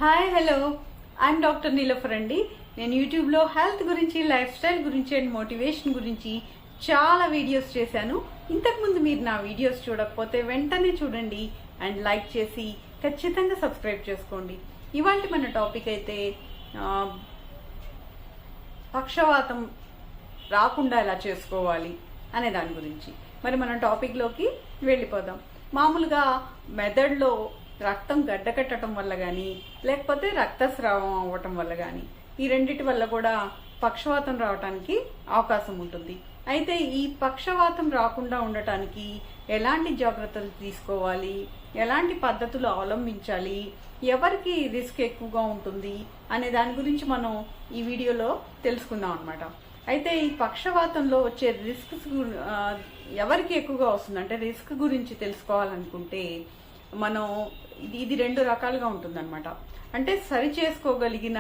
Hi hello I'm doctor Niloufer అండి. నేను యూట్యూబ్లో హెల్త్ గురించి, లైఫ్ స్టైల్ గురించి అండ్ మోటివేషన్ గురించి చాలా వీడియోస్ చేశాను. ఇంతకుముందు మీరు నా వీడియోస్ చూడకపోతే వెంటనే చూడండి అండ్ లైక్ చేసి ఖచ్చితంగా సబ్స్క్రైబ్ చేసుకోండి. ఇవాళ మన టాపిక్ అయితే పక్షవాతం రాకుండా ఎలా చేసుకోవాలి అనే దాని గురించి. మరి మన టాపిక్లోకి వెళ్ళిపోదాం. మామూలుగా మెదడులో రక్తం గడ్డకట్టడం వల్ల కానీ లేకపోతే రక్తస్రావం అవ్వటం వల్ల కానీ ఈ రెండిటి వల్ల కూడా పక్షవాతం రావడానికి అవకాశం ఉంటుంది. అయితే ఈ పక్షవాతం రాకుండా ఉండటానికి ఎలాంటి జాగ్రత్తలు తీసుకోవాలి, ఎలాంటి పద్ధతులు అవలంబించాలి, ఎవరికి రిస్క్ ఎక్కువగా ఉంటుంది అనే దాని గురించి మనం ఈ వీడియోలో తెలుసుకుందాం అన్నమాట. అయితే ఈ పక్షవాతంలో వచ్చే రిస్క్ ఎవరికి ఎక్కువగా వస్తుంది అంటే రిస్క్ గురించి తెలుసుకోవాలనుకుంటే మనం ఇది రెండు రకాలుగా ఉంటుందన్నమాట. అంటే సరి చేసుకోగలిగిన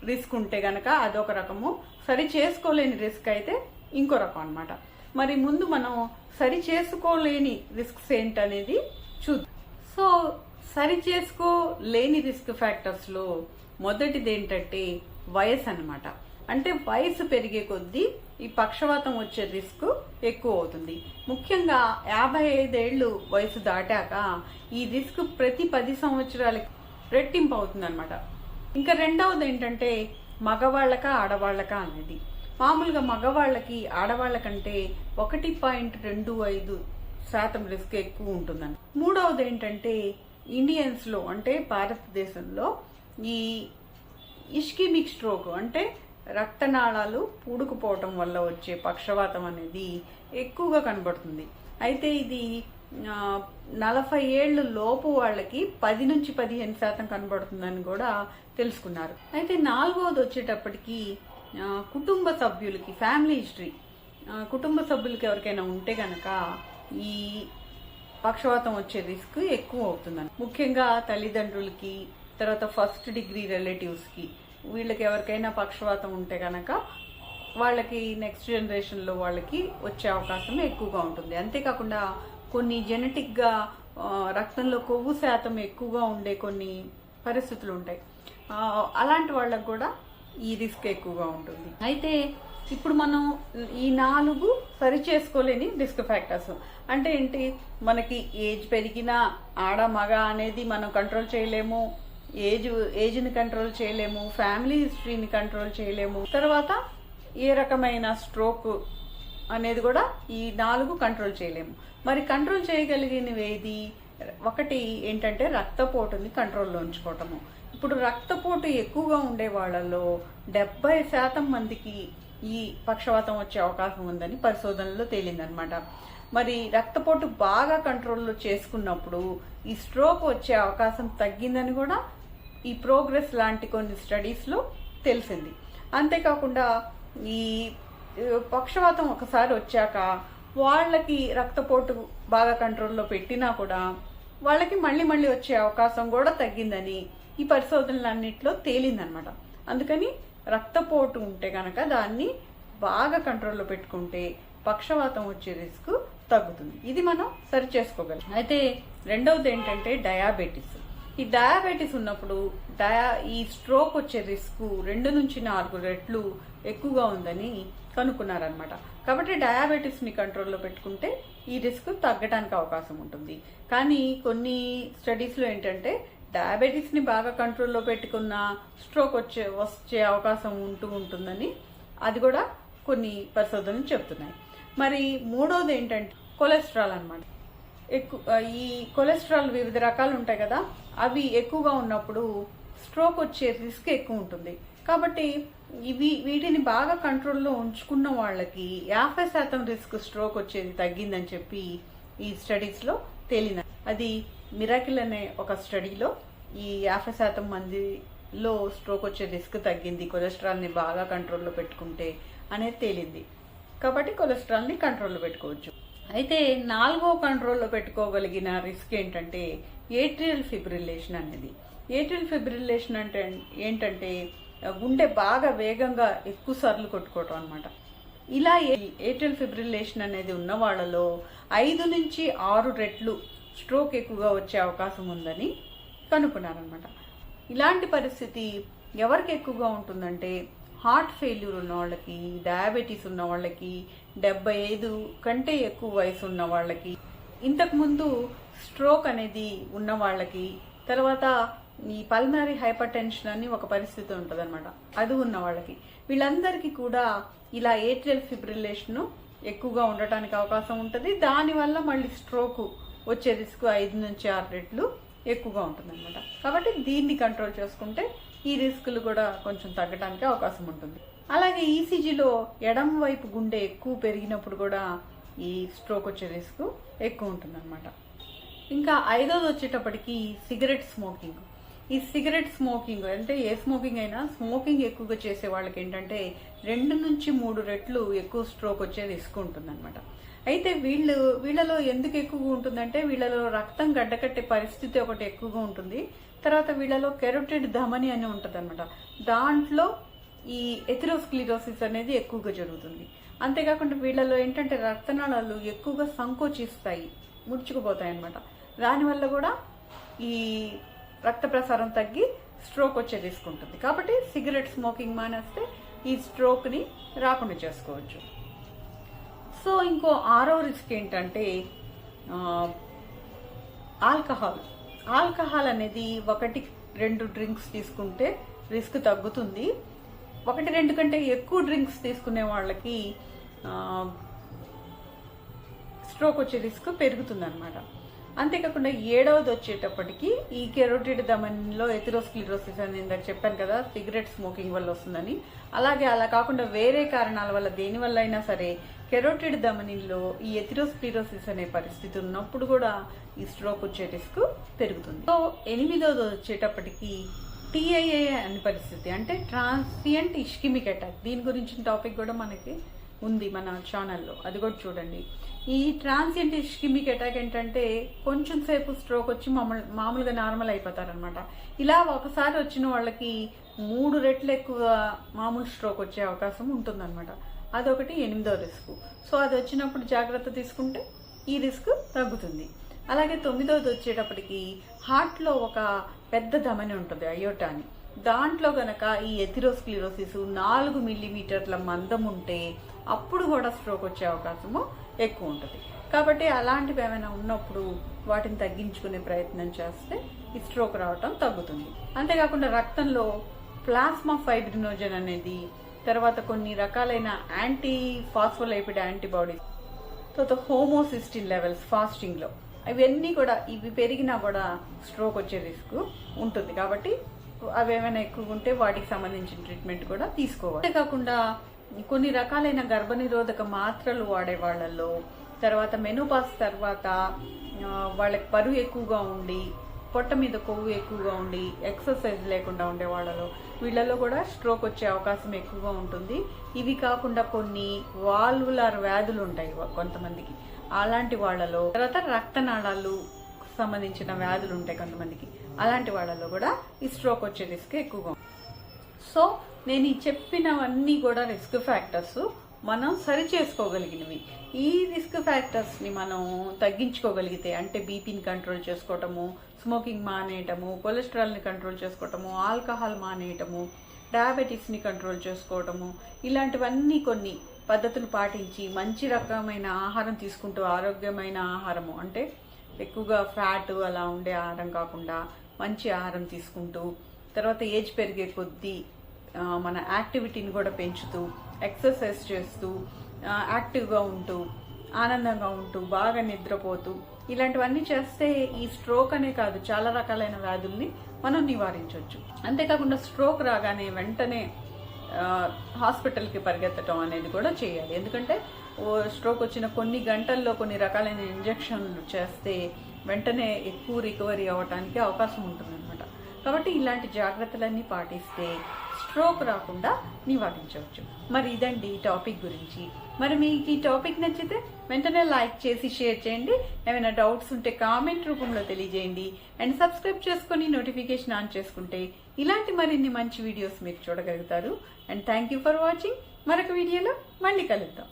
రిస్క్ ఉంటే గనక అదొక రకము, సరి చేసుకోలేని రిస్క్ అయితే ఇంకో రకం అన్నమాట. మరి ముందు మనం సరి చేసుకోలేని రిస్క్స్ ఏంటనేది చూద్దాం. సో సరి చేసుకోలేని రిస్క్ ఫ్యాక్టర్స్లో మొదటిది ఏంటంటే వయసు అన్నమాట. అంటే వయసు పెరిగే కొద్దీ ఈ పక్షవాతం వచ్చే రిస్క్ ఎక్కువ అవుతుంది. ముఖ్యంగా 55 ఏళ్ళు వయసు దాటాక ఈ రిస్క్ ప్రతి 10 సంవత్సరాలకి రెట్టింపు అవుతుంది అనమాట. ఇంకా రెండవది ఏంటంటే మగవాళ్ళకా ఆడవాళ్ళకా అనేది. మామూలుగా మగవాళ్ళకి ఆడవాళ్ళకంటే 1.25% రిస్క్ ఎక్కువ ఉంటుందని. మూడవది ఏంటంటే ఇండియన్స్ లో అంటే భారతదేశంలో ఈ ఇష్కిమిక్ స్ట్రోక్ అంటే రక్తనాళాలు పూడుకుపోవటం వల్ల వచ్చే పక్షవాతం అనేది ఎక్కువగా కనబడుతుంది. అయితే ఇది 40 ఏళ్ళు లోపు వాళ్ళకి 10 నుంచి 15% కనబడుతుందని కూడా తెలుసుకున్నారు. అయితే నాలుగవది వచ్చేటప్పటికి కుటుంబ సభ్యులకి, ఫ్యామిలీ హిస్టరీ, కుటుంబ సభ్యులకి ఎవరికైనా ఉంటే గనక ఈ పక్షవాతం వచ్చే రిస్క్ ఎక్కువ అవుతుందని. ముఖ్యంగా తల్లిదండ్రులకి, తర్వాత ఫస్ట్ డిగ్రీ రిలేటివ్స్కి, వీళ్ళకి ఎవరికైనా పక్షవాతం ఉంటే కనుక వాళ్ళకి నెక్స్ట్ జనరేషన్లో వాళ్ళకి వచ్చే అవకాశం ఎక్కువగా ఉంటుంది. అంతేకాకుండా కొన్ని జెనెటిక్గా రక్తంలో కొవ్వు శాతం ఎక్కువగా ఉండే కొన్ని పరిస్థితులు ఉంటాయి. అలాంటి వాళ్ళకు కూడా ఈ రిస్క్ ఎక్కువగా ఉంటుంది. అయితే ఇప్పుడు మనం ఈ 4 సరి చేసుకోలేని రిస్క్ ఫ్యాక్టర్స్ అంటే ఏంటి, మనకి ఏజ్ పెరిగినా ఆడ మగ అనేది మనం కంట్రోల్ చేయలేము, ఏజ్ని కంట్రోల్ చేయలేము, ఫ్యామిలీ హిస్టరీని కంట్రోల్ చేయలేము, తర్వాత ఏ రకమైన స్ట్రోక్ అనేది కూడా ఈ 4 కంట్రోల్ చేయలేము. మరి కంట్రోల్ చేయగలిగినవి ఏది? ఒకటి ఏంటంటే రక్తపోటుని కంట్రోల్లో ఉంచుకోవటము. ఇప్పుడు రక్తపోటు ఎక్కువగా ఉండే వాళ్ళలో 70% మందికి ఈ పక్షవాతం వచ్చే అవకాశం ఉందని పరిశోధనలో తేలిందనమాట. మరి రక్తపోటు బాగా కంట్రోల్లో చేసుకున్నప్పుడు ఈ స్ట్రోక్ వచ్చే అవకాశం తగ్గిందని కూడా ఈ ప్రోగ్రెస్ లాంటి కొన్ని స్టడీస్లో తెలిసింది. అంతేకాకుండా ఈ పక్షవాతం ఒకసారి వచ్చాక వాళ్ళకి రక్తపోటు బాగా కంట్రోల్లో పెట్టినా కూడా వాళ్ళకి మళ్ళీ వచ్చే అవకాశం కూడా తగ్గిందని ఈ పరిశోధనలన్నింటిలో తేలిందనమాట. అందుకని రక్తపోటు ఉంటే కనుక దాన్ని బాగా కంట్రోల్లో పెట్టుకుంటే పక్షవాతం వచ్చే రిస్క్ తగ్గుతుంది. ఇది మనం సరి చేసుకోగలం. అయితే రెండవది ఏంటంటే డయాబెటీస్. ఈ డయాబెటీస్ ఉన్నప్పుడు ఈ స్ట్రోక్ వచ్చే రిస్క్ 2 నుంచి 4 రెట్లు ఎక్కువగా ఉందని కనుక్కున్నారనమాట. కాబట్టి డయాబెటీస్ ని కంట్రోల్లో పెట్టుకుంటే ఈ రిస్క్ తగ్గడానికి అవకాశం ఉంటుంది. కానీ కొన్ని స్టడీస్ లో ఏంటంటే డయాబెటీస్ ని బాగా కంట్రోల్లో పెట్టుకున్న స్ట్రోక్ వచ్చే అవకాశం ఉంటుందని అది కూడా కొన్ని పరిశోధనలు చెప్తున్నాయి. మరి మూడోది ఏంటంటే కొలెస్ట్రాల్ అన్నమాట. ఈ కొలెస్ట్రాల్ వివిధ రకాలు ఉంటాయి కదా, అవి ఎక్కువగా ఉన్నప్పుడు స్ట్రోక్ వచ్చే రిస్క్ ఎక్కువ ఉంటుంది. కాబట్టి వీటిని బాగా కంట్రోల్లో ఉంచుకున్న వాళ్ళకి 50% రిస్క్ స్ట్రోక్ వచ్చేది తగ్గిందని చెప్పి ఈ స్టడీస్లో తేలిన. అది మిరాకిల్ అనే ఒక స్టడీలో ఈ 50% మందిలో స్ట్రోక్ వచ్చే రిస్క్ తగ్గింది కొలెస్ట్రాల్ని బాగా కంట్రోల్లో పెట్టుకుంటే అనేది తేలింది. కాబట్టి కొలెస్ట్రాల్ని కంట్రోల్లో పెట్టుకోవచ్చు. అయితే 4వ కంట్రోల్లో పెట్టుకోగలిగిన రిస్క్ ఏంటంటే ఏట్రియల్ ఫిబ్రిలేషన్ అనేది. ఏట్రియల్ ఫిబ్రిలేషన్ అంటే ఏంటంటే గుండె బాగా వేగంగా ఎక్కువ సార్లు కొట్టుకోవటం అనమాట. ఇలా ఏట్రియల్ ఫిబ్రిలేషన్ అనేది ఉన్న వాళ్ళలో 5 నుంచి 6 రెట్లు స్ట్రోక్ ఎక్కువగా వచ్చే అవకాశం ఉందని కనుక్కున్నారనమాట. ఇలాంటి పరిస్థితి ఎవరికి ఎక్కువగా ఉంటుందంటే హార్ట్ ఫెయిల్యూర్ ఉన్న వాళ్ళకి, డయాబెటీస్ ఉన్న వాళ్ళకి, 75 కంటే ఎక్కువ వయసు ఉన్న వాళ్ళకి, ఇంతకుముందు స్ట్రోక్ అనేది ఉన్న వాళ్ళకి, తర్వాత ఈ పల్మనరీ హైపర్ టెన్షన్ అని ఒక పరిస్థితి ఉంటుంది అనమాట, అది ఉన్న వాళ్ళకి, వీళ్ళందరికీ కూడా ఇలా ఏట్రియల్ ఫిబ్రిలేషన్ ఎక్కువగా ఉండటానికి అవకాశం ఉంటుంది. దానివల్ల మళ్ళీ స్ట్రోక్ వచ్చే రిస్క్ 5 నుంచి 6 రెట్లు ఎక్కువగా ఉంటుంది అనమాట. కాబట్టి దీన్ని కంట్రోల్ చేసుకుంటే ఈ రిస్కులు కూడా కొంచెం తగ్గడానికి అవకాశం ఉంటుంది. అలాగే ఈసీజీలో ఎడమ వైపు గుండె ఎక్కువ పెరిగినప్పుడు కూడా ఈ స్ట్రోక్ వచ్చే రిస్క్ ఎక్కువ ఉంటుంది అనమాట. ఇంకా 5వది వచ్చేటప్పటికి సిగరెట్ స్మోకింగ్. ఈ సిగరెట్ స్మోకింగ్ అంటే ఏ స్మోకింగ్ అయినా, స్మోకింగ్ ఎక్కువగా చేసే వాళ్ళకి ఏంటంటే 2 నుంచి 3 రెట్లు ఎక్కువ స్ట్రోక్ వచ్చే రిస్క్ ఉంటుంది అనమాట. అయితే వీళ్ళలో ఎందుకు ఎక్కువగా ఉంటుందంటే వీళ్ళలో రక్తం గడ్డకట్టే పరిస్థితి ఒకటి ఎక్కువగా ఉంటుంది. తర్వాత వీళ్ళలో కెరోటిడ్ ధమని అని ఉంటుంది అనమాట, దాంట్లో ఈ ఎథెరోస్క్లిరోసిస్ అనేది ఎక్కువగా జరుగుతుంది. అంతేకాకుండా వీళ్ళలో ఏంటంటే రక్తనాళాలు ఎక్కువగా సంకోచిస్తాయి, ముడుచుకుపోతాయి అనమాట. దానివల్ల కూడా ఈ రక్త ప్రసారం తగ్గి స్ట్రోక్ వచ్చే రిస్క్ ఉంటుంది. కాబట్టి సిగరెట్ స్మోకింగ్ మానేస్తే ఈ స్ట్రోక్ని రాకుండా చేసుకోవచ్చు. సో ఇంకో 6వ రిస్క్ ఏంటంటే ఆల్కహాల్ అనేది 1-2 డ్రింక్స్ తీసుకుంటే రిస్క్ తగ్గుతుంది. 1-2 కంటే ఎక్కువ డ్రింక్స్ తీసుకునే వాళ్ళకి స్ట్రోక్ వచ్చే రిస్క్ పెరుగుతుంది అనమాట. అంతేకాకుండా 7వది వచ్చేటప్పటికి ఈ కెరోటిడ్ ధమనిలో ఎథెరోస్క్లిరోసిస్ అని ఇందాక చెప్పాను కదా, సిగరెట్ స్మోకింగ్ వల్ల వస్తుందని. అలాగే అలా కాకుండా వేరే కారణాల వల్ల దేనివల్ల అయినా సరే కెరోటిడ్ ధమనిలో ఈ ఎథెరోస్క్లిరోసిస్ అనే పరిస్థితి ఉన్నప్పుడు కూడా ఈ స్ట్రోక్ వచ్చే రిస్క్ పెరుగుతుంది. సో 8వది వచ్చేటప్పటికి TIA అనే పరిస్థితి, అంటే ట్రాన్సియంట్ ఇష్కిమిక్ అటాక్. దీని గురించిన టాపిక్ కూడా మనకి ఉంది మన ఛానల్లో, అది కూడా చూడండి. ఈ ట్రాన్సియంట్ ఇష్కిమిక్ అటాక్ ఏంటంటే కొంచెం సేపు స్ట్రోక్ వచ్చి మామూలుగా నార్మల్ అయిపోతారనమాట. ఇలా ఒకసారి వచ్చిన వాళ్ళకి 3 రెట్లు ఎక్కువ మామూలు స్ట్రోక్ వచ్చే అవకాశం ఉంటుందన్నమాట. అదొకటి 8వ రిస్క్. సో అది వచ్చినప్పుడు జాగ్రత్త తీసుకుంటే ఈ రిస్క్ తగ్గుతుంది. అలాగే 9వది వచ్చేటప్పటికి హార్ట్లో ఒక పెద్ద ధమని ఉంటుంది, అయోటా అని. దాంట్లో గనక ఈ ఎథెరోస్క్లిరోసిస్ 4 మిల్లీమీటర్ల మందం ఉంటే అప్పుడు కూడా స్ట్రోక్ వచ్చే అవకాశము ఎక్కువ ఉంటుంది. కాబట్టి అలాంటివి ఏమైనా ఉన్నప్పుడు వాటిని తగ్గించుకునే ప్రయత్నం చేస్తే ఈ స్ట్రోక్ రావటం తగ్గుతుంది. అంతేకాకుండా రక్తంలో ప్లాస్మా ఫైబ్రినోజన్ అనేది, తర్వాత కొన్ని రకాలైన యాంటీ ఫాస్ఫోలైపిడ్ యాంటీబాడీస్, తర్వాత హోమోసిస్టిన్ లెవెల్స్ ఫాస్టింగ్లో, ఇవన్నీ కూడా ఇవి పెరిగినా కూడా స్ట్రోక్ వచ్చే రిస్క్ ఉంటుంది. కాబట్టి అవి ఏమైనా ఎక్కువ ఉంటే వాటికి సంబంధించిన ట్రీట్మెంట్ కూడా తీసుకోవాలి. అంతేకాకుండా కొన్ని రకాలైన గర్భనిరోధక మాత్రలు వాడే వాళ్ళల్లో, తర్వాత మెనోపాస్ తర్వాత వాళ్ళకి బరువు ఎక్కువగా ఉండి, పొట్ట మీద కొవ్వు ఎక్కువగా ఉండి, ఎక్సర్సైజ్ లేకుండా ఉండే వాళ్ళలో, వీళ్ళలో కూడా స్ట్రోక్ వచ్చే అవకాశం ఎక్కువగా ఉంటుంది. ఇవి కాకుండా కొన్ని వాల్వులార్ వ్యాధులు ఉంటాయి కొంతమందికి, అలాంటి వాళ్ళలో, తర్వాత రక్తనాళాలు సంబంధించిన వ్యాధులు ఉంటాయి కొంతమందికి, అలాంటి వాళ్ళలో కూడా ఈ స్ట్రోక్ వచ్చే రిస్క్ ఎక్కువగా ఉంటుంది. సో నేను ఈ చెప్పినవన్నీ కూడా రిస్క్ ఫ్యాక్టర్స్ మనం సరి చేసుకోగలిగినవి. ఈ రిస్క్ ఫ్యాక్టర్స్ని మనం తగ్గించుకోగలిగితే, అంటే బీపీని కంట్రోల్ చేసుకోవటము, స్మోకింగ్ మానేయటము, కొలెస్ట్రాల్ని కంట్రోల్ చేసుకోవటము, ఆల్కహాల్ మానేయటము, డయాబెటీస్ని కంట్రోల్ చేసుకోవటము, ఇలాంటివన్నీ కొన్ని పద్ధతులు పాటించి మంచి రకమైన ఆహారం తీసుకుంటూ, ఆరోగ్యమైన ఆహారము అంటే ఎక్కువగా ఫ్యాట్ అలా ఉండే ఆహారం కాకుండా మంచి ఆహారం తీసుకుంటూ, తర్వాత ఏజ్ పెరిగే కొద్దీ మన యాక్టివిటీని కూడా పెంచుతూ, ఎక్సర్సైజ్ చేస్తూ, యాక్టివ్గా ఉంటూ, ఆనందంగా ఉంటూ, బాగా నిద్రపోతూ, ఇలాంటివన్నీ చేస్తే ఈ స్ట్రోక్ అనే కాదు చాలా రకాలైన వ్యాధుల్ని మనం నివారించవచ్చు. అంతేకాకుండా స్ట్రోక్ రాగానే వెంటనే హాస్పిటల్కి పరిగెత్తడం అనేది కూడా చేయాలి. ఎందుకంటే స్ట్రోక్ వచ్చిన కొన్ని గంటల్లో కొన్ని రకాలైన ఇంజెక్షన్లు చేస్తే వెంటనే ఎక్కువ రికవరీ అవ్వడానికి అవకాశం ఉంటుందన్నమాట. కాబట్టి ఇలాంటి జాగ్రత్తలన్నీ పాటిస్తే స్ట్రోక్ రాకుండా నివారించవచ్చు. మరి ఇదండి ఈ టాపిక్ గురించి. మరి మీకు ఈ టాపిక్ నచ్చితే వెంటనే లైక్ చేసి షేర్ చేయండి. ఏమైనా డౌట్స్ ఉంటే కామెంట్ రూపంలో తెలియజేయండి. అండ్ సబ్స్క్రైబ్ చేసుకుని నోటిఫికేషన్ ఆన్ చేసుకుంటే ఇలాంటి మరిన్ని మంచి వీడియోస్ మీరు చూడగలుగుతారు. And thank you for watching. మరొక వీడియోలో మళ్ళీ కలుద్దాం.